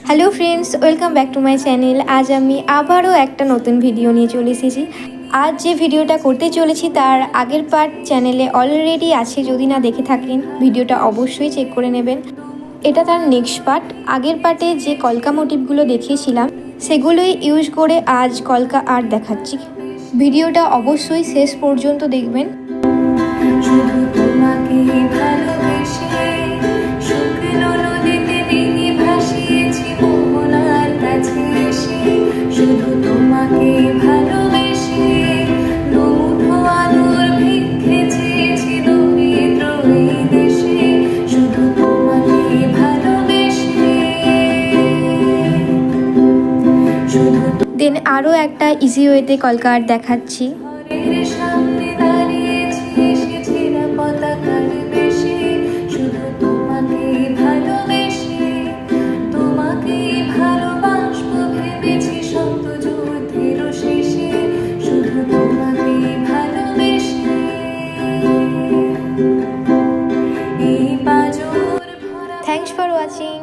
Hello friends, welcome back to my channel. আজ আমি আবারও একটা নতুন ভিডিও নিয়ে চলে এসেছি। আজ যে ভিডিওটা করতে চলেছি তার আগের পার্ট চ্যানেলে অলরেডি আছে, যদি না দেখে থাকেন ভিডিওটা অবশ্যই চেক করে নেবেন। এটা তার নেক্সট পার্ট। আগের পার্টে যে কলকা মোটিভগুলো দেখিয়েছিলাম সেগুলোই ইউজ করে আজ কলকা আর্ট দেখাচ্ছি। ভিডিওটা অবশ্যই শেষ পর্যন্ত দেখবেন। শুধু তোমাকে ভালোবেসে শুকনো নদীতে ডিঙি ভাসিয়েছি মোহনার কাছে এসে। শুধু তোমাকে ভালোবেসে দুমুঠো আলোর ভিক্ষে চেয়েছি দরিদ্র এই দেশে। শুধু তোমাকে ভালোবেসে দেন আরও একটা ইজি ওয়েতে কলকা আর্ট দেখাচ্ছি। ঘরের সামনে দাঁড়িয়েছি এসেছিলা পতাকার বেশে। শুধু তোমাকে ভালোবেসে তোমাকে ভালোবাসবো ভেবেছি সত্য যুদ্ধের শেষে। শুধু তোমাকে ভালোবেসে এই পাজর ভরা থ্যাংকস ফর ওয়াচিং।